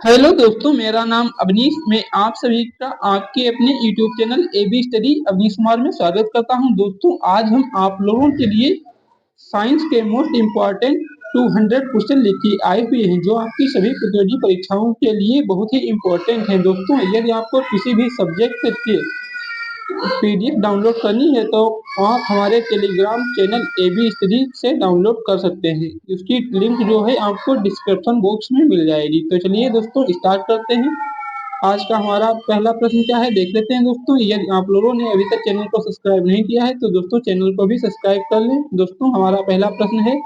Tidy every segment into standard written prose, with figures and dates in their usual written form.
Hello दोस्तों, मेरा नाम अवनीश। मैं आप सभी का आपके अपने YouTube channel AB study Avnish Kumar में स्वागत करता हूं। दोस्तों, आज हम आप लोगों के लिए साइंस के मोस्ट इम्पॉर्टेंट 200 क्वेश्चन लेके आए हुए हैं, जो आपकी सभी प्रतियोगी परीक्षाओं के लिए बहुत ही इम्पोर्टेंट हैं। दोस्तों, यदि आपको किसी भी सब्जेक्ट के पीडीएफ डाउनलोड करनी है तो आप हमारे टेलीग्राम चैनल एबी स्टडी से डाउनलोड कर सकते हैं। उसकी लिंक जो है आपको डिस्क्रिप्शन बॉक्स में मिल जाएगी। तो चलिए दोस्तों, स्टार्ट करते हैं। आज का हमारा पहला प्रश्न क्या है, देख लेते हैं। दोस्तों, यदि आप लोगों ने अभी तक चैनल को सब्सक्राइब नहीं किया है तो दोस्तों चैनल को भी सब्सक्राइब कर लें। दोस्तों, हमारा पहला प्रश्न है,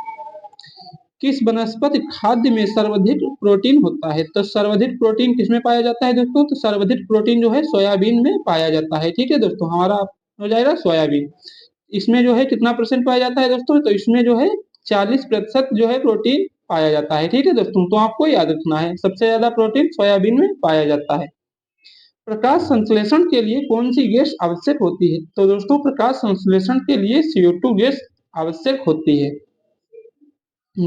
किस वनस्पति खाद्य में सर्वाधिक प्रोटीन होता है? तो सर्वाधिक प्रोटीन किसमें पाया जाता है दोस्तों? तो सर्वाधिक प्रोटीन जो है सोयाबीन में पाया जाता है। ठीक है दोस्तों, हमारा हो जाएगा सोयाबीन। इसमें जो है कितना परसेंट पाया जाता है दोस्तों? तो इसमें जो है 40% जो है प्रोटीन पाया जाता है। ठीक है दोस्तों, तो आपको याद रखना है सबसे ज्यादा प्रोटीन सोयाबीन में पाया जाता है। प्रकाश संश्लेषण के लिए कौन सी गैस आवश्यक होती है? तो दोस्तों, प्रकाश संश्लेषण के लिए CO2 गैस आवश्यक होती है।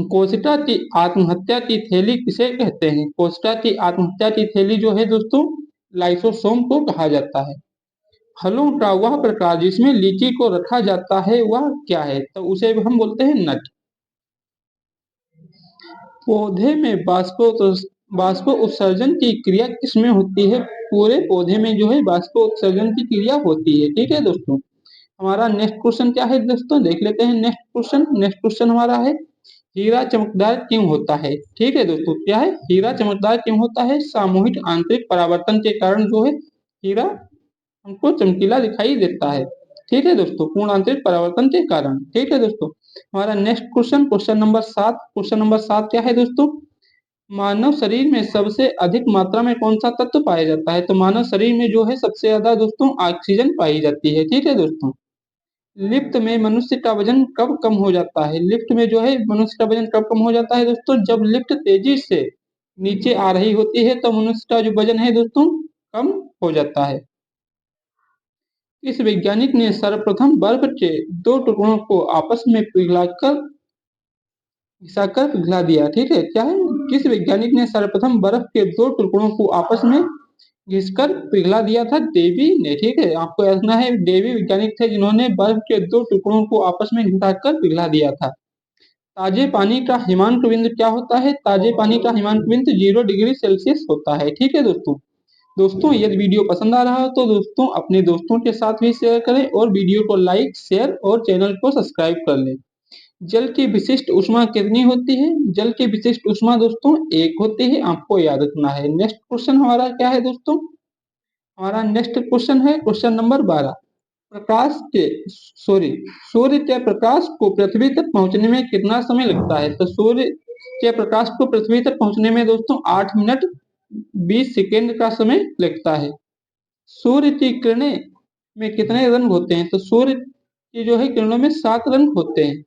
कोशिका की आत्महत्या की थैली किसे कहते हैं? कोशिका की आत्महत्या की थैली जो है दोस्तों, लाइसोसोम को कहा जाता है। फलों का वह प्रकार जिसमें लीची को रखा जाता है वह क्या है? तो उसे हम बोलते हैं नट। पौधे में बाष्प उत्सर्जन की क्रिया किसमें होती है? पूरे पौधे में जो है बाष्प उत्सर्जन की क्रिया होती है। ठीक है दोस्तों, हमारा नेक्स्ट क्वेश्चन क्या है दोस्तों, देख लेते हैं। नेक्स्ट क्वेश्चन हमारा है, हीरा चमकदार क्यों होता है? ठीक है दोस्तों, क्या है? हीरा चमकदार क्यों होता है? सामूहिक आंतरिक परावर्तन के कारण जो है हीरा हमको चमकीला दिखाई देता है। ठीक है दोस्तों, पूर्ण आंतरिक परावर्तन के कारण। ठीक है दोस्तों, हमारा नेक्स्ट क्वेश्चन, क्वेश्चन नंबर 7 क्या है दोस्तों? मानव शरीर में सबसे अधिक मात्रा में कौन सा तत्व पाया जाता है? तो मानव शरीर में जो है सबसे ज्यादा दोस्तों ऑक्सीजन पाई जाती है। ठीक है दोस्तों, लिफ्ट में मनुष्य का वजन कब कम हो जाता है? लिफ्ट में जो है मनुष्य का वजन कब कम हो जाता है दोस्तों? जब लिफ्ट तेजी से नीचे आ रही होती है तो मनुष्य का जो वजन है दोस्तों कम हो जाता है। इस वैज्ञानिक ने सर्वप्रथम बर्फ के दो टुकड़ों को आपस में घिसाकर पिघला दिया। ठीक है, क्या है? किस वैज्ञानिक ने सर्वप्रथम बर्फ के दो टुकड़ों को आपस में घिसकर पिघला दिया था? डेवी ने। ठीक है, आपको याद रखना है, डेवी वैज्ञानिक थे जिन्होंने बर्फ के दो टुकड़ों को आपस में घिसाकर पिघला दिया था। ताजे पानी का हिमांक बिंदु क्या होता है? ताजे पानी का हिमांक बिंदु 0 डिग्री सेल्सियस होता है। ठीक है दोस्तों। दोस्तों, यदि वीडियो पसंद आ रहा हो तो दोस्तों अपने दोस्तों के साथ भी शेयर करें और वीडियो को लाइक शेयर और चैनल को सब्सक्राइब कर लें। जल की विशिष्ट ऊष्मा कितनी होती है? जल की विशिष्ट ऊष्मा दोस्तों 1 होती है, आपको याद रखना है। नेक्स्ट क्वेश्चन हमारा क्या है दोस्तों? हमारा नेक्स्ट क्वेश्चन है क्वेश्चन नंबर 12। प्रकाश के सॉरी सूर्य के प्रकाश को पृथ्वी तक पहुंचने में कितना समय लगता है? तो सूर्य के प्रकाश को पृथ्वी तक पहुंचने में दोस्तों 8 मिनट 20 सेकेंड का समय लगता है। सूर्य की किरणें में कितने रंग होते हैं? तो सूर्य की जो है किरणों में 7 रंग होते हैं।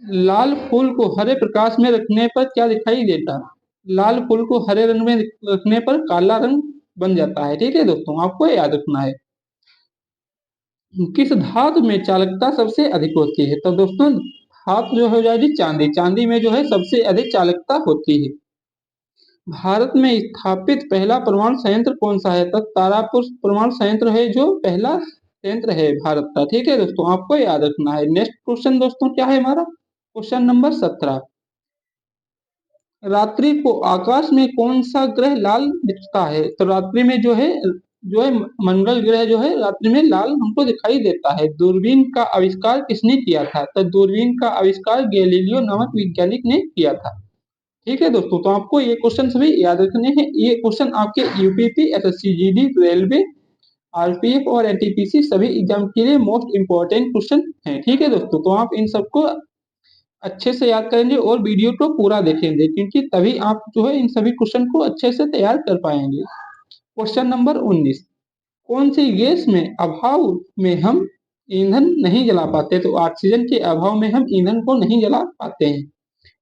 लाल फूल को हरे प्रकाश में रखने पर क्या दिखाई देता है? लाल फूल को हरे रंग में रखने पर काला रंग बन जाता है। ठीक है दोस्तों, आपको याद रखना है। किस धातु में चालकता सबसे अधिक होती है? तो दोस्तों धातु जो हो जाएगी चांदी। चांदी में जो है सबसे अधिक चालकता होती है। भारत में स्थापित पहला परमाणु संयंत्र कौन सा है? तो तारापुर परमाणु संयंत्र है जो पहला संयंत्र है भारत का। ठीक है दोस्तों, आपको याद रखना है। नेक्स्ट क्वेश्चन दोस्तों क्या है हमारा? Question number 17। रात्रि को आकाश में कौन सा ग्रह लाल दिखता है? तो रात्रि में जो है मंगल ग्रह जो है रात्रि में लाल हमको दिखाई देता है। दूरबीन का आविष्कार किसने किया था? तो दूरबीन का आविष्कार गैलीलियो नामक वैज्ञानिक ने किया था। ठीक है दोस्तों, तो आपको ये क्वेश्चन सभी याद रखने हैं। ये क्वेश्चन आपके UPP, SSC GD, railway, RPF और एनटीपीसी सभी एग्जाम के लिए मोस्ट इंपॉर्टेंट क्वेश्चन हैं। ठीक है दोस्तों, तो आप इन सबको अच्छे से याद करेंगे और वीडियो को पूरा देखेंगे, क्योंकि तभी आप जो है इन सभी क्वेश्चन को अच्छे से तैयार कर पाएंगे। Question number 19। कौन सी गैस में अभाव में हम ईंधन नहीं जला पाते? तो ऑक्सीजन के अभाव में हम ईंधन को नहीं जला पाते हैं।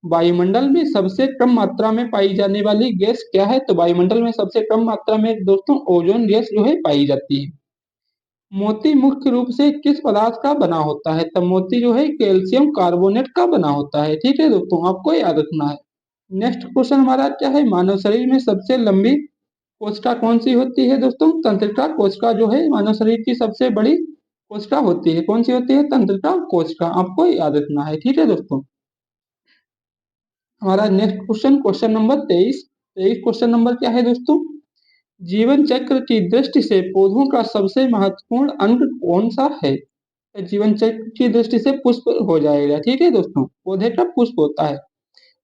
वायुमंडल में सबसे कम मात्रा में पाई जाने वाली गैस क्या है? तो वायुमंडल में सबसे कम मात्रा में दोस्तों ओजोन गैस जो है पाई जाती है। मोती मुख्य रूप से किस पदार्थ का बना होता है? तब मोती जो है कैल्शियम कार्बोनेट का बना होता है। ठीक है दोस्तों, आपको याद रखना है। नेक्स्ट क्वेश्चन हमारा क्या है, मानव शरीर में सबसे लंबी कोशिका कौन सी होती है दोस्तों? तंत्रिका कोशिका जो है मानव शरीर की सबसे बड़ी कोशिका होती है। कौन सी होती है? तंत्रिका कोशिका। आपको याद रखना है, ठीक है दोस्तों। हमारा next question, question number 23। 23 question number क्या है दोस्तों? जीवन चक्र की दृष्टि से पौधों का सबसे महत्वपूर्ण अंग कौन सा है? जीवन चक्र की दृष्टि से पुष्प हो जाएगा, ठीक है दोस्तों। पौधे का पुष्प होता है।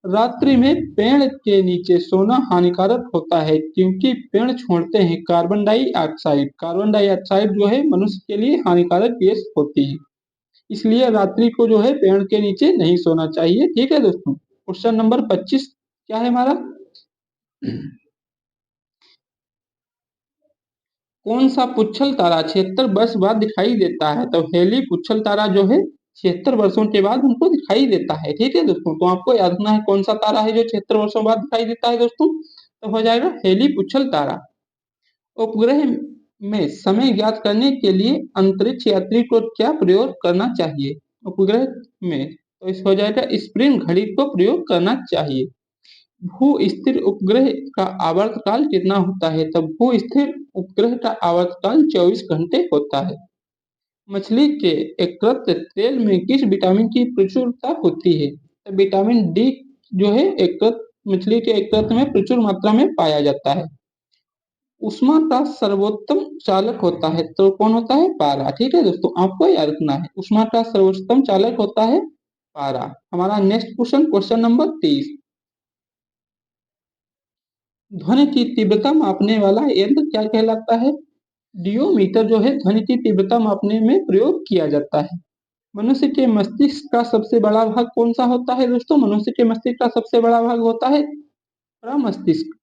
रात्रि में पेड़ के नीचे सोना हानिकारक होता है क्योंकि पेड़ छोड़ते हैं कार्बन डाइऑक्साइड। कार्बन डाइऑक्साइड जो है मनुष्य के लिए हानिकारक गैस होती है, इसलिए रात्रि को जो है पेड़ के नीचे नहीं सोना चाहिए, ठीक है दोस्तों। क्वेश्चन नंबर 25 क्या है हमारा? कौन सा पुच्छल तारा 76 वर्ष बाद दिखाई देता है? तो हेली पुच्छल तारा जो है 76 वर्षों के बाद हमको दिखाई देता है, ठीक है दोस्तों। तो आपको याद रखना है कौन सा तारा है जो 76 वर्षों बाद दिखाई देता है दोस्तों? तो हो जाएगा हेली पुच्छल तारा। उपग्रह में समय ज्ञात करने के लिए अंतरिक्ष यात्री को क्या प्रयोग करना चाहिए? उपग्रह में तो इस हो जाएगा स्प्रिंग घड़ी को प्रयोग करना चाहिए। भू स्थिर उपग्रह का आवर्तकाल कितना होता है? तो भू स्थिर उपग्रह का आवर्तकाल 24 घंटे होता है। मछली के यकृत तेल में किस विटामिन की प्रचुरता होती है? तो विटामिन डी जो है यकृत मछली के यकृत में प्रचुर मात्रा में पाया जाता है। ऊष्मा का सर्वोत्तम चालक होता है तो कौन होता है? पारा, ठीक है दोस्तों। आपको याद रखना है ऊष्मा का सर्वोत्तम चालक होता है पारा। हमारा नेक्स्ट क्वेश्चन, क्वेश्चन नंबर 30। ध्वनि की तीव्रता मापने वाला यंत्र क्या कहलाता है? डियोमीटर जो है ध्वनि की तीव्रता मापने में प्रयोग किया जाता है। मनुष्य के मस्तिष्क का सबसे बड़ा भाग कौन सा होता है दोस्तों? मनुष्य के मस्तिष्क का सबसे बड़ा भाग होता है प्रमस्तिष्क।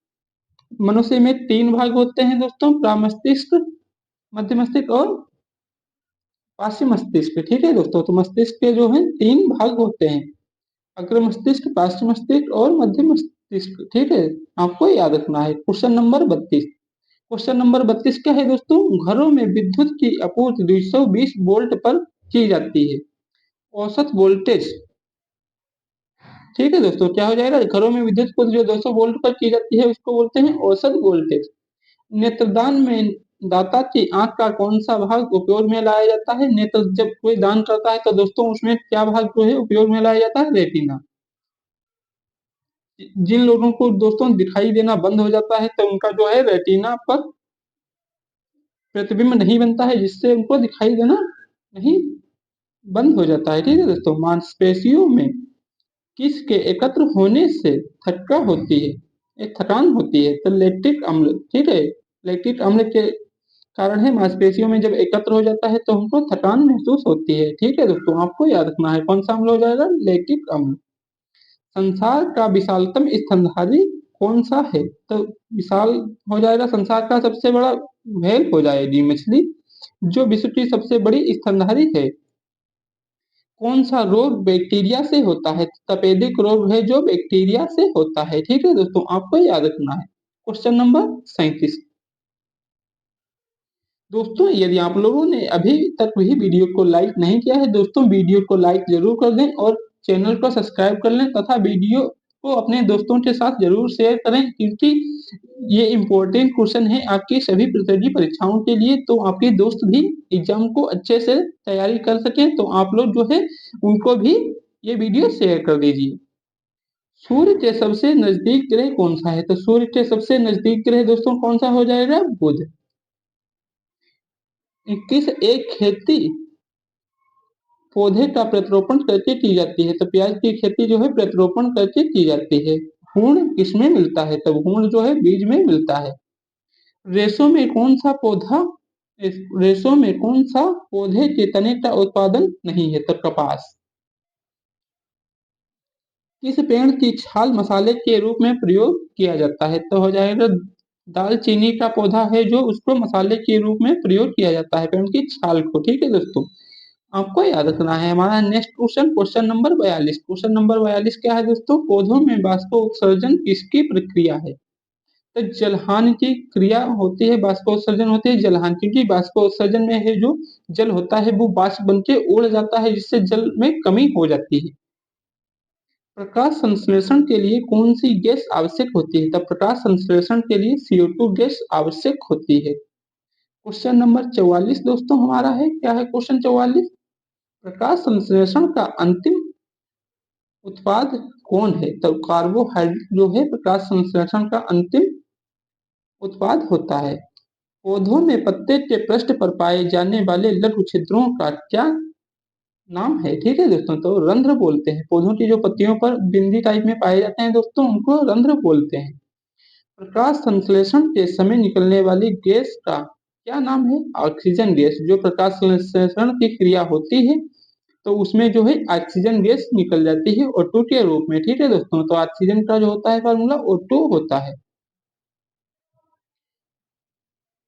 मनुष्य में 3 भाग होते हैं दोस्तों, प्रमस्तिष्क, मध्य मस्तिष्क और पार्श्व मस्तिष्क, ठीक है दोस्तों। तो मस्तिष्क के जो है 3 भाग होते हैं, अग्र मस्तिष्क, पार्श्व मस्तिष्क और मध्य मस्तिष्क, ठीक है। आपको याद रखना है। Question number 32। क्वेश्चन नंबर 32 क्या है दोस्तों? घरों में विद्युत की आपूर्ति 220 वोल्ट पर की जाती है। औसत वोल्टेज, ठीक है दोस्तों, क्या हो जाएगा? घरों में विद्युत को जो 200 वोल्ट पर की जाती है उसको बोलते हैं औसत वोल्टेज। नेत्रदान में दाता की आंख का कौन सा भाग उपयोग में लाया जाता है? नेत्र जब कोई दान करता है तो दोस्तों उसमें क्या भाग जो है उपयोग में लाया जाता है? रेटिना। जिन लोगों को दोस्तों दिखाई देना बंद हो जाता है तो उनका जो है रेटिना पर प्रतिबिंब नहीं बनता है, जिससे उनको दिखाई देना नहीं बंद हो जाता है, ठीक है दोस्तों। मांसपेशियों में किसके एकत्र होने से थक्का होती है? एक थकान होती है तो लैक्टिक अम्ल, ठीक है। लैक्टिक अम्ल के कारण है मांसपेशियों में जब एकत्र हो जाता है तो हमको थकान महसूस होती है, ठीक है दोस्तों। आपको याद रखना है कौन सा अम्ल हो जाएगा? लैक्टिक अम्ल। संसार का विशालतम स्तनधारी कौन सा है? तो विशाल हो जाएगा संसार का सबसे बड़ा व्हेल हो जाएगी मछली, जो विश्व की सबसे बड़ी स्तनधारी है। कौन सा रोग बैक्टीरिया से होता है? तपेदिक रोग है जो बैक्टीरिया से होता है, ठीक है दोस्तों। आपको याद रखना है। Question number 37। दोस्तों यदि आप लोगों ने अभी तक भी वीडियो को लाइक नहीं किया है दोस्तों, वीडियो को लाइक जरूर कर दें और चैनल को सब्सक्राइब कर लें तथा वीडियो को अपने दोस्तों के साथ जरूर शेयर करें, क्योंकि ये इम्पोर्टेंट क्वेश्चन है आपकी सभी प्रतियोगी परीक्षाओं के लिए। तो आपके दोस्त भी एग्जाम को अच्छे से तैयारी कर सके तो आप लोग जो है उनको भी ये वीडियो शेयर कर दीजिए। सूर्य के सबसे नजदीक ग्रह कौन सा है? तो सूर्य के सबसे नजदीक ग्रह दोस्तों कौन सा हो जाएगा? बुध। 21 एक खेती पौधे का प्रतिरोपण करके की जाती है। तो प्याज की खेती जो है प्रतिरोपण करके की जाती है। भ्रूण किसमें मिलता है? तो भ्रूण जो है बीज में मिलता है। रेशों में कौन सा पौधा रेशों में कौन सा पौधे के तने का उत्पादन नहीं है? तो कपास। किस पेड़ की छाल मसाले के रूप में प्रयोग किया जाता है? तो हो जाएगा दालचीनी का पौधा है जो उसको मसाले के रूप में प्रयोग किया जाता है, पेड़ की छाल को, ठीक है दोस्तों। आपको याद रखना है। हमारा next question, question number 42। Question number 42 क्या है दोस्तों? पौधों में बाष्पोत्सर्जन किसकी प्रक्रिया है? तो जलहान की क्रिया होती है, बाष्पोत्सर्जन होती है जलहान, क्योंकि बाष्पोत्सर्जन में है जो जल होता है वो बाष्प बन के उड़ जाता है, जिससे जल में कमी हो जाती है। प्रकाश संश्लेषण के लिए कौन सी गैस आवश्यक होती है? तब प्रकाश संश्लेषण के लिए CO2 गैस आवश्यक होती है। क्वेश्चन नंबर 44 दोस्तों हमारा है, क्या है क्वेश्चन 44? प्रकाश संश्लेषण का अंतिम उत्पाद कौन है? तो कार्बोहाइड्रेट जो है प्रकाश संश्लेषण का अंतिम उत्पाद होता है। पौधों में पत्ते के पृष्ठ पर पाए जाने वाले लघु छिद्रों का क्या नाम है? ठीक है दोस्तों, तो रंध्र बोलते हैं। पौधों की जो पत्तियों पर बिंदी टाइप में पाए जाते हैं दोस्तों, उनको रंध्र बोलते हैं। प्रकाश संश्लेषण के समय निकलने वाली गैस का क्या नाम है? Oxygen gas. जो प्रकाश संश्लेषण की क्रिया होती है तो उसमें जो है ऑक्सीजन गैस निकल जाती है O2 के रूप में। ठीक है दोस्तों, तो ऑक्सीजन का जो होता है फॉर्मूला O2 होता है।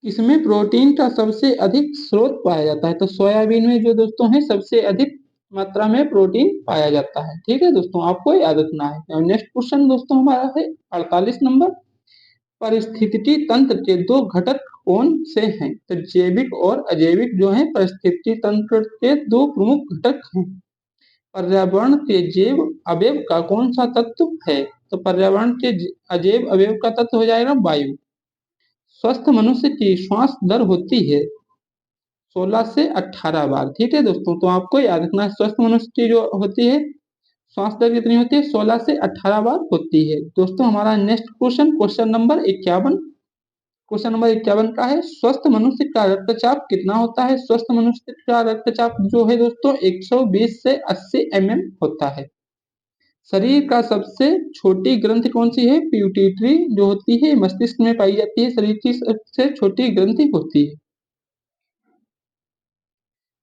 इसमें प्रोटीन का सबसे अधिक स्रोत पाया जाता है, तो सोयाबीन में जो दोस्तों है सबसे अधिक मात्रा में प्रोटीन पाया जाता है। ठीक है दोस्तों, आपको याद रखना है। नेक्स्ट क्वेश्चन दोस्तों हमारा है 48 नंबर। पारिस्थितिकी तंत्र के दो घटक कौन से हैं? तो जैविक और अजैविक जो है पारिस्थितिकी तंत्र के दो प्रमुख घटक हैं। पर्यावरण के जैव अवयव का कौन सा तत्व है? तो पर्यावरण के अजैव अवयव का तत्व हो जाएगा वायु। स्वस्थ मनुष्य की श्वास दर होती है 16 से 18 बार। ठीक है दोस्तों, तो आपको याद रखना है स्वस्थ मनुष्य की जो होती है श्वास दर कितनी होती है? 16 से 18 बार होती है। दोस्तों हमारा next question, question number 51। Question number 51 का है, स्वस्थ मनुष्य का रक्तचाप कितना होता है? स्वस्थ मनुष्य का रक्तचाप जो है दोस्तों 120 से 80 mm होता है। शरीर का सबसे छोटी ग्रंथि कौन सी है? प्यूटिटरी जो होती है मस्तिष्क में पाई जाती है, शरीर की सबसे छोटी ग्रंथि होती है।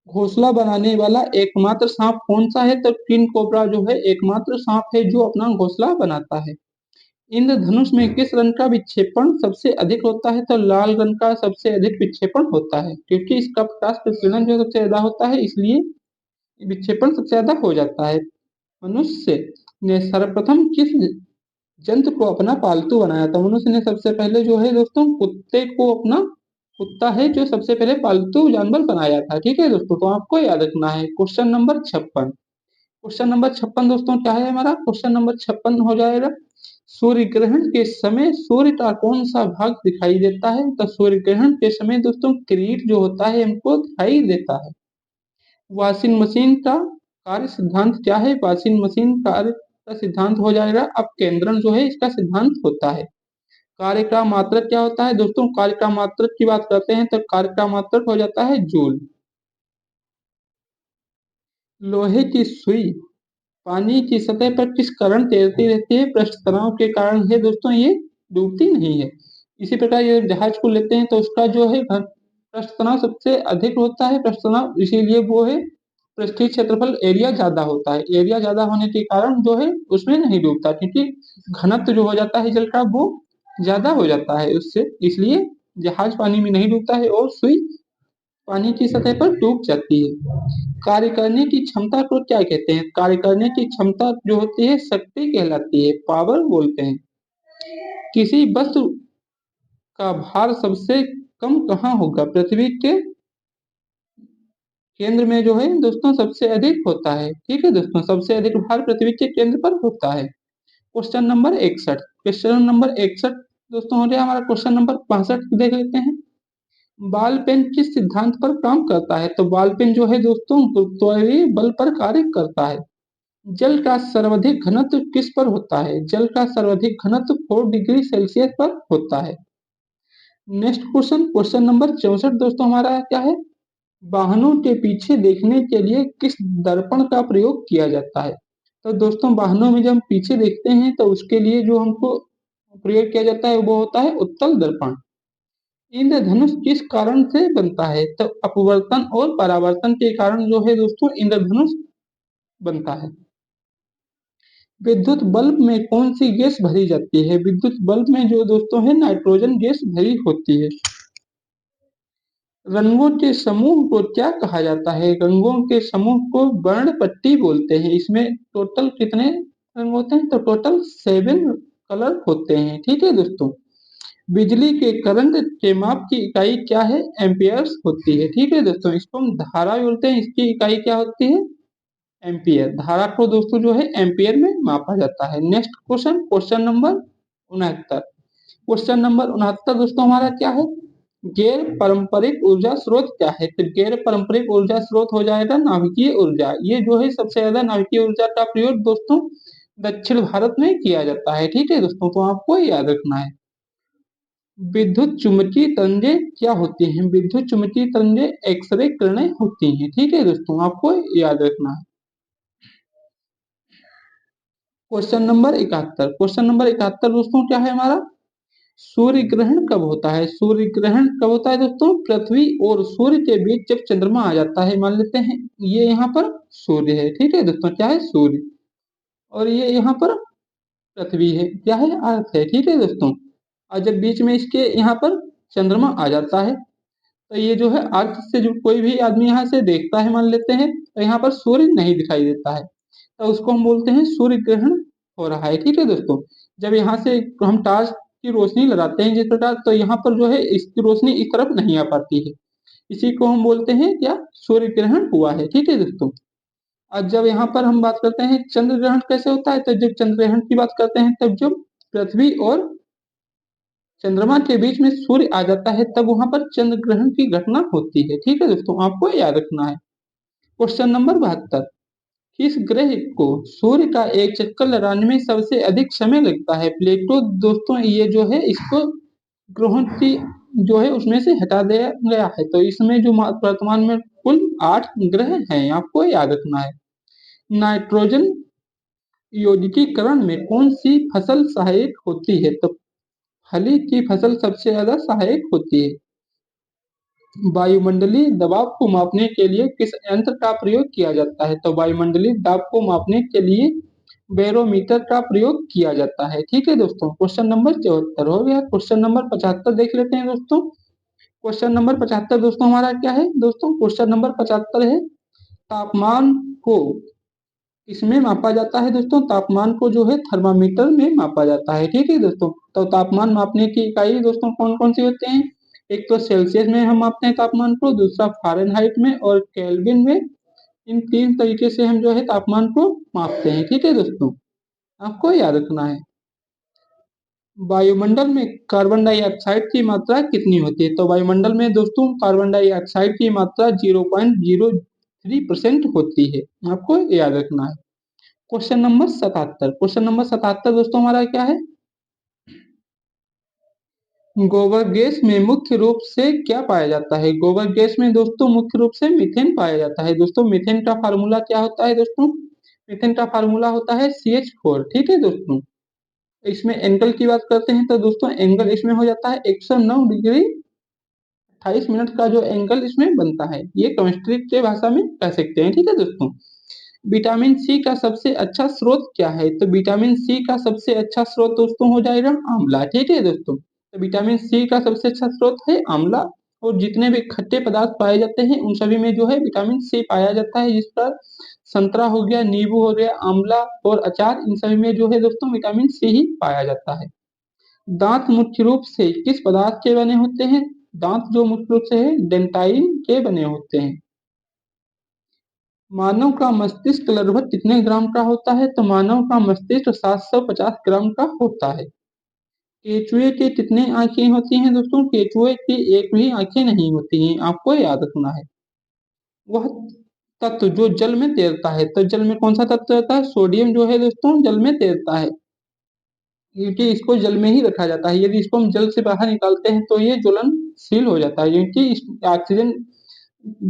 घोंसला बनाने वाला एकमात्र सांप कौन सा है? तो किंग कोबरा जो है एकमात्र सांप है जो अपना घोंसला बनाता है। इंद्रधनुष में किस रंग का विक्षेपण सबसे अधिक होता है? तो लाल रंग का सबसे अधिक विक्षेपण होता है, क्योंकि इसका प्रकाश विकिरण जो सबसे ज्यादा होता है, इसलिए विक्षेपण सबसे ज्यादा हो जाता है। मनुष्य ने सर्वप्रथम किस जंतु को अपना पालतू बनाया था? मनुष्य ने सबसे पहले जो है दोस्तों कुत्ते को अपना कुत्ता है जो सबसे पहले पालतू जानवर बनाया था। ठीक है दोस्तों, तो आपको याद रखना है। Question number 56। क्वेश्चन नंबर 56 दोस्तों क्या है हमारा? क्वेश्चन नंबर 56 हो जाएगा, सूर्य ग्रहण के समय सूर्य का कौन सा भाग दिखाई देता है? तो सूर्य ग्रहण के समय दोस्तों किरीट जो होता है हमको दिखाई देता है। वॉशिंग मशीन का कार्य सिद्धांत क्या है? वॉशिंग मशीन कार्य का सिद्धांत हो जाएगा अपकेंद्रण जो है इसका सिद्धांत होता है। कार्य का मात्रक क्या होता है दोस्तों? कार्य का मात्रक की बात करते हैं तो कार्य का मात्रक हो जाता है जूल। लोहे की सुई पानी की सतह पर किस कारण तैरती रहती है? पृष्ठ तनाव के कारण है दोस्तों, ये डूबती नहीं है। इसी प्रकार ये जहाज को लेते हैं तो उसका जो है पृष्ठ तनाव सबसे अधिक होता है, पृष्ठ तनाव, इसीलिए वो है पृष्ठीय क्षेत्रफल एरिया ज्यादा होता है। एरिया ज्यादा होने के कारण जो है उसमें नहीं डूबता, क्योंकि घनत्व जो हो जाता है जल का वो ज्यादा हो जाता है उससे, इसलिए जहाज पानी में नहीं डूबता है और सुई पानी की सतह पर डूब जाती है। कार्य करने की क्षमता को क्या कहते हैं? कार्य करने की क्षमता जो होती है शक्ति कहलाती है, पावर बोलते हैं। किसी वस्तु का भार सबसे कम कहाँ होगा? पृथ्वी के केंद्र में जो है दोस्तों सबसे अधिक होता है। ठीक है दोस्तों, सबसे अधिक भार पृथ्वी के केंद्र पर होता है। Question number 61। क्वेश्चन नंबर 61 दोस्तों हो गया हमारा। क्वेश्चन नंबर 65 देख लेते हैं। बॉल पेन किस सिद्धांत पर काम करता है? तो बॉल पेन जो है दोस्तों गुरुत्वाकर्षण बल पर कार्य करता है। जल का सर्वाधिक घनत्व किस पर होता है? जल का सर्वाधिक घनत्व 4 डिग्री सेल्सियस पर होता है। नेक्स्ट क्वेश्चन, क्वेश्चन नंबर 64 दोस्तों हमारा क्या है? वाहनों के पीछे देखने के लिए किस दर्पण का प्रयोग किया जाता है? तो दोस्तों वाहनों में जब हम पीछे देखते हैं तो उसके लिए जो हमको प्रयोग किया जाता है वो होता है उत्तल दर्पण। इंद्रधनुष किस कारण से बनता है? तो अपवर्तन और परावर्तन के कारण जो है दोस्तों इंद्रधनुष बनता है। विद्युत बल्ब में कौन सी गैस भरी जाती है? विद्युत बल्ब में जो दोस्तों है नाइट्रोजन गैस भरी होती है। रंगों के समूह को क्या कहा जाता है? रंगों के समूह को वर्णपट्टी बोलते हैं। इसमें टोटल कितने रंग होते हैं? तो टोटल 7 कलर होते हैं। ठीक है दोस्तों, बिजली के करंट के माप की इकाई क्या है? एम्पियर्स होती है। ठीक है दोस्तों, इसको हम धारा बोलते हैं, इसकी इकाई क्या होती है? एम्पियर। धारा को दोस्तों जो है एम्पियर में मापा जाता है। Next question, question number 69। Question number 69 दोस्तों हमारा क्या है, गैर पारंपरिक ऊर्जा स्रोत क्या है। तो गैर पारंपरिक ऊर्जा स्रोत हो जाएगा नाभिकीय ऊर्जा। ये जो है सबसे ज्यादा नाभिकीय ऊर्जा का प्रयोग दोस्तों दक्षिण भारत में किया जाता है। ठीक है दोस्तों, तो आपको याद रखना है। विद्युत चुम्बकीय तरंगें क्या होती हैं। विद्युत चुम्बकीय तरंगें एक्सरे किरणें होती हैं। ठीक है दोस्तों, आपको याद रखना है। Question number 71। क्वेश्चन नंबर 71 दोस्तों क्या है हमारा, सूर्य ग्रहण कब होता है। सूर्य ग्रहण कब होता है दोस्तों, पृथ्वी और सूर्य के बीच जब चंद्रमा आ जाता है। मान लेते हैं ये यहाँ पर सूर्य है। ठीक है दोस्तों, क्या है सूर्य, और ये यहाँ पर पृथ्वी है, क्या है अर्थ है। ठीक है दोस्तों, और जब बीच में इसके यहाँ पर चंद्रमा आ जाता है तो ये जो है अर्थ से जो कोई भी आदमी यहाँ से देखता है, मान लेते हैं तो यहाँ पर सूर्य नहीं दिखाई देता है, तो उसको हम बोलते हैं सूर्य ग्रहण हो रहा है। ठीक है दोस्तों, जब यहाँ से हम टॉर्च की रोशनी लगाते हैं जिस प्रकार, तो यहाँ पर जो है इसकी रोशनी इस तरफ नहीं आ पाती है, इसी को हम बोलते हैं क्या, सूर्य ग्रहण हुआ है। ठीक है दोस्तों, और जब यहाँ पर हम बात करते हैं चंद्र ग्रहण कैसे होता है, तो जब चंद्र ग्रहण की बात करते हैं तब जब पृथ्वी और चंद्रमा के बीच में सूर्य आ जाता है तब वहां पर चंद्र ग्रहण की घटना होती है। ठीक है दोस्तों, आपको याद रखना है। Question number 72। किस ग्रह को सूर्य का एक चक्कर लगाने में सबसे अधिक समय लगता है। प्लेटो दोस्तों ये जो है इसको ग्रहों की जो है उसमें से हटा दिया गया है, तो इसमें जो वर्तमान में कुल 8 ग्रह हैं, आपको याद रखना है। नाइट्रोजन यौगिकीकरण में कौन सी फसल सहायक होती है। तो फली की फसल सबसे ज्यादा सहायक होती है। वायुमंडलीय दबाव को मापने के लिए किस यंत्र का प्रयोग किया जाता है। तो वायुमंडलीय दाब को मापने के लिए बैरोमीटर का प्रयोग किया जाता है। ठीक है दोस्तों, क्वेश्चन नंबर 74 हो गया। क्वेश्चन नंबर 75 देख लेते हैं दोस्तों। क्वेश्चन नंबर 75 दोस्तों हमारा क्या है दोस्तों, क्वेश्चन नंबर 75 है तापमान को इसमें मापा जाता है। दोस्तों तापमान को जो है थर्मामीटर में मापा जाता है। ठीक है दोस्तों, तो तापमान मापने की इकाई दोस्तों कौन कौन सी होते हैं, एक तो सेल्सियस में हम मापते हैं तापमान को, दूसरा फ़ारेनहाइट में और केल्विन में। इन 3 तरीके से हम जो है तापमान को मापते हैं। ठीक है दोस्तों, आपको याद रखना है। वायुमंडल में कार्बन डाइऑक्साइड की मात्रा कितनी होती है। तो वायुमंडल में दोस्तों कार्बन डाइऑक्साइड की मात्रा 0.03% होती है, आपको याद रखना है। Question number 77। क्वेश्चन नंबर 77 दोस्तों हमारा क्या है, गोबर गैस में मुख्य रूप से क्या पाया जाता है। गोबर गैस में दोस्तों मुख्य रूप से मीथेन पाया जाता है। दोस्तों मीथेन का फार्मूला क्या होता है दोस्तों, मीथेन का फार्मूला होता है CH4। ठीक है दोस्तों, इसमें एंगल की बात करते हैं तो दोस्तों एंगल इसमें हो जाता है 109 डिग्री 28 मिनट का जो एंगल इसमें बनता है, ये केमिस्ट्री के भाषा में कह सकते हैं। ठीक है दोस्तों, विटामिन सी का सबसे अच्छा स्रोत क्या है। तो विटामिन सी का सबसे अच्छा स्रोत दोस्तों हो जाएगा आंवला। ठीक है दोस्तों, तो विटामिन सी का सबसे अच्छा स्रोत है आंवला, और जितने भी खट्टे पदार्थ पाए जाते हैं उन सभी में जो है विटामिन सी पाया जाता है, जिस पर संतरा हो गया, नींबू हो गया, आंवला और अचार, इन सभी में जो है दोस्तों विटामिन सी ही पाया जाता है। दांत मुख्य रूप से किस पदार्थ के बने होते हैं। दांत जो मुख्य रूप से है डेंटाइन के बने होते हैं। मानव का मस्तिष्क लगभग कितने ग्राम का होता है। तो मानव का मस्तिष्क 750 ग्राम का होता है। केचुए के कितने आंखें होती हैं दोस्तों, केचुए की एक भी आंखें नहीं होती हैं, आपको याद रखना है। वह तत्व जो जल में तैरता है, तो जल में कौन सा तत्व रहता है, सोडियम जो है दोस्तों जल में तैरता है, क्योंकि इसको जल में ही रखा जाता है। यदि इसको हम जल से बाहर निकालते हैं तो ये ज्वलनशील हो जाता है, क्योंकि इस ऑक्सीजन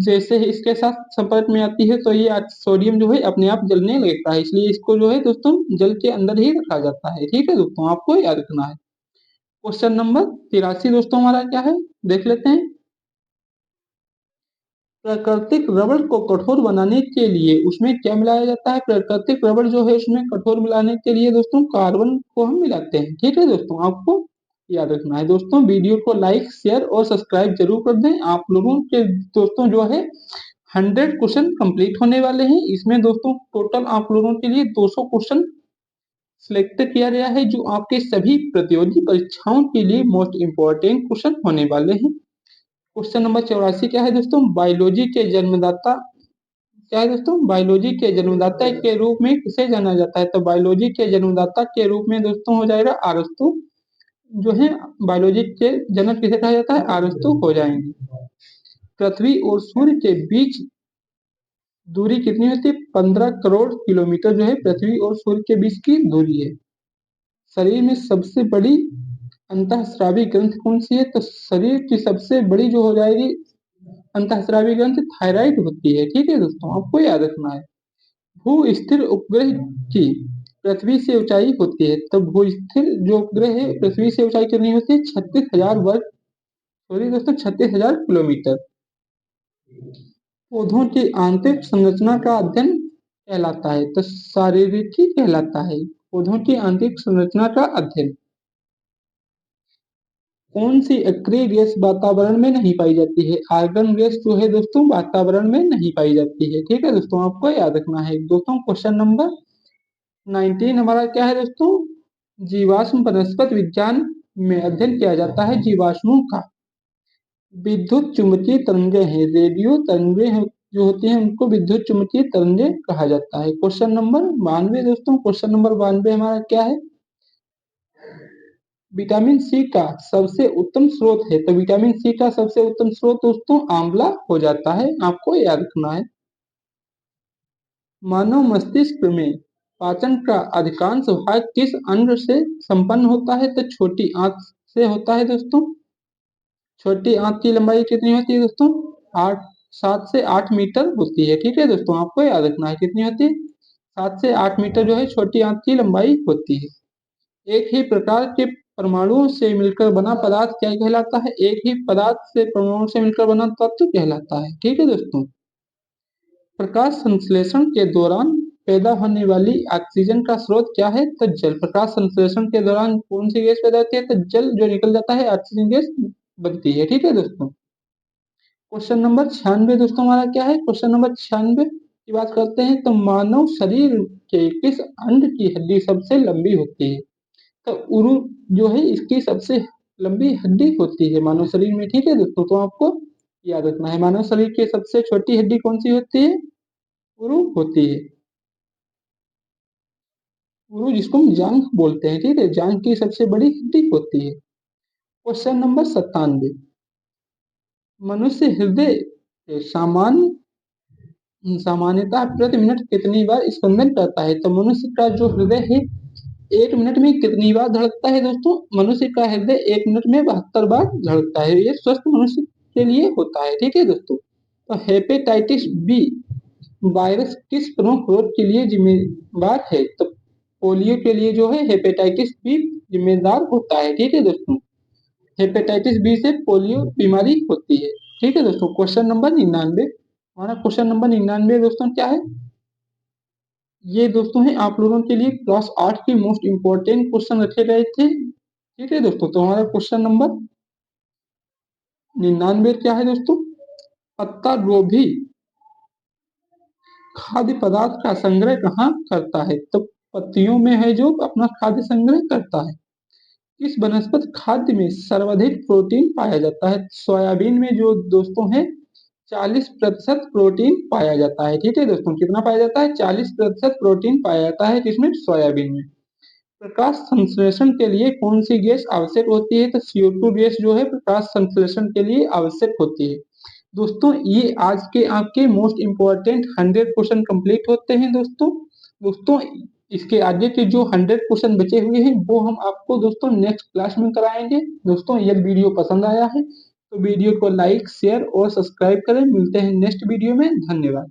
जैसे ही इसके साथ संपर्क में आती है तो ये सोडियम जो है अपने आप जलने लगता है, इसलिए इसको जो है दोस्तों जल के अंदर ही रखा जाता है। ठीक है दोस्तों, आपको याद रखना है। क्वेश्चन नंबर 83 दोस्तों हमारा क्या है, देख लेते हैं। प्राकृतिक रबड़ को कठोर बनाने के लिए उसमें क्या मिलाया जाता है। प्राकृतिक रबड़ जो है उसमें कठोर मिलाने के लिए दोस्तों कार्बन को हम मिलाते हैं। ठीक है दोस्तों, आपको याद रखना है। दोस्तों वीडियो को लाइक शेयर और सब्सक्राइब जरूर कर दें। आप लोगों के दोस्तों जो है 100 क्वेश्चन कंप्लीट होने वाले हैं। इसमें दोस्तों टोटल आप लोगों के लिए 200 क्वेश्चन सिलेक्ट किया गया है, जो आपके सभी प्रतियोगी परीक्षाओं के लिए मोस्ट इंपॉर्टेंट क्वेश्चन होने वाले हैं। क्वेश्चन नंबर 84 क्या है दोस्तों, बायोलॉजी के जन्मदाता क्या है दोस्तों, बायोलॉजी के जन्मदाता के रूप में किसे जाना जाता है? तो बायोलॉजी के जन्मदाता के रूप में दोस्तों हो जाएगा अरस्तु, जो है बायोलॉजी के जनक किसे कहा जाता है? अरस्तु हो जाएंगे। पृथ्वी और सूर्य के बीच दूरी कितनी होती है? 15 करोड़ किलोमीटर जो है पृथ्वी और सूर्य के बीच की दूरी है। शरीर में सबसे बड़ी अंतःस्रावी ग्रंथि कौन सी है? तो शरीर की सबसे बड़ी जो हो जाएगी अंतःस्रावी ग्रंथि थायराइड होती है। ठीक है दोस्तों, आपको याद रखना है। भू स्थिर उपग्रह की पृथ्वी से ऊंचाई होती है, तो भू स्थिर जो उपग्रह है पृथ्वी से ऊंचाई कितनी होती है? 36,000 वर्ग, सॉरी दोस्तों, 36,000 किलोमीटर। पौधों की आंतरिक संरचना का अध्ययन कहलाता है, तो शारीरिकी कहलाता है। पौधों की आंतरिक संरचना का अध्ययन। कौन सी अक्रिय गैस वातावरण में नहीं पाई जाती है? आर्गन गैस जो है दोस्तों वातावरण में नहीं पाई जाती है। ठीक है दोस्तों, आपको याद रखना है। दोस्तों क्वेश्चन नंबर 19 हमारा क्या है दोस्तों? जीवाश्म वनस्पति विज्ञान में अध्ययन किया जाता है जीवाश्मों का। विद्युत चुम्बकीय तरंगे हैं, रेडियो तरंगे हैं जो होती हैं उनको विद्युत चुम्बकीय तरंगे कहा जाता है। क्वेश्चन नंबर 92 दोस्तों, क्वेश्चन नंबर 92 हमारा क्या है? विटामिन सी का सबसे उत्तम स्रोत है, तो विटामिन सी का सबसे उत्तम स्रोत दोस्तों आंवला हो जाता है, आपको याद रखना है। मानव मस्तिष्क में पाचन का अधिकांश भाग किस अंग से संपन्न होता है? तो छोटी आंत से होता है दोस्तों। छोटी आंत की लंबाई कितनी होती है दोस्तों? 7 से 8 मीटर होती है। ठीक है दोस्तों, आपको याद रखना है कितनी होती है? 7 से 8 मीटर जो है छोटी आंत की लंबाई होती है। एक ही प्रकार के परमाणुओं से मिलकर बना पदार्थ क्या कहलाता है? एक ही पदार्थ से परमाणु से मिलकर बना तत्व कहलाता है। ठीक है दोस्तों, प्रकाश संश्लेषण के दौरान पैदा होने वाली ऑक्सीजन का स्रोत क्या है? तो जल। प्रकाश संश्लेषण के दौरान कौन सी गैस पैदा होती है? तो जल जो निकल जाता है ऑक्सीजन गैस बनती है। ठीक है दोस्तों, क्वेश्चन नंबर 96 दोस्तों हमारा क्या है? क्वेश्चन नंबर 96 की बात करते हैं, तो मानव शरीर के किस अंग की हड्डी सबसे लंबी होती है? तो उरु जो है इसकी सबसे लंबी हड्डी होती है मानव शरीर में। ठीक है दोस्तों, तो आपको याद रखना है मानव शरीर की सबसे छोटी हड्डी कौन सी होती है? उरु होती है। उरु जिसको हम जांघ बोलते हैं। ठीक है, जांघ की सबसे बड़ी हड्डी होती है। क्वेश्चन नंबर 97, मनुष्य हृदय सामान्य सामान्यतः प्रति मिनट कितनी बार स्पंदन करता है? तो मनुष्य का जो हृदय है 1 मिनट में कितनी बार धड़कता है दोस्तों? मनुष्य का हृदय 1 मिनट में 72 बार धड़कता है। ये स्वस्थ मनुष्य के लिए होता है। ठीक है दोस्तों, तो हेपेटाइटिस बी वायरस किस प्रमुख रोग के लिए जिम्मेदार है? तो पोलियो के लिए जो है हेपेटाइटिस बी जिम्मेदार होता है। ठीक है दोस्तों, हेपेटाइटिस बी से पोलियो बीमारी होती है। ठीक है दोस्तों, क्वेश्चन नंबर 99 हमारा क्वेश्चन नंबर 99 दोस्तों क्या है? ये दोस्तों है आप लोगों के लिए क्लास 8 की मोस्ट इंपोर्टेंट क्वेश्चन रखे गए थे। ठीक है दोस्तों, तो हमारा क्वेश्चन नंबर 99 क्या है दोस्तों? पत्ता गोभी खाद्य पदार्थ का संग्रह कहाँ करता है? तो पत्तियों में है जो अपना खाद्य संग्रह करता है। इस वनस्पति खाद्य में सर्वाधिक प्रोटीन पाया जाता है? सोयाबीन में जो दोस्तों है 40% प्रोटीन पाया जाता है। ठीक है दोस्तों, कितना पाया जाता है? 40% प्रोटीन पाया जाता है किसमें? सोयाबीन में। प्रकाश संश्लेषण के लिए कौन सी गैस आवश्यक होती है? तो CO2 गैस जो है प्रकाश संश्लेषण के लिए आवश्यक होती है। दोस्तों ये आज के आपके मोस्ट इंपॉर्टेंट 100 क्वेश्चन कंप्लीट होते हैं दोस्तों। दोस्तों इसके आगे के जो 100 क्वेश्चन बचे हुए हैं वो हम आपको दोस्तों नेक्स्ट क्लास में कराएंगे। दोस्तों यदि वीडियो पसंद आया है तो वीडियो को लाइक शेयर और सब्सक्राइब करें। मिलते हैं नेक्स्ट वीडियो में, धन्यवाद।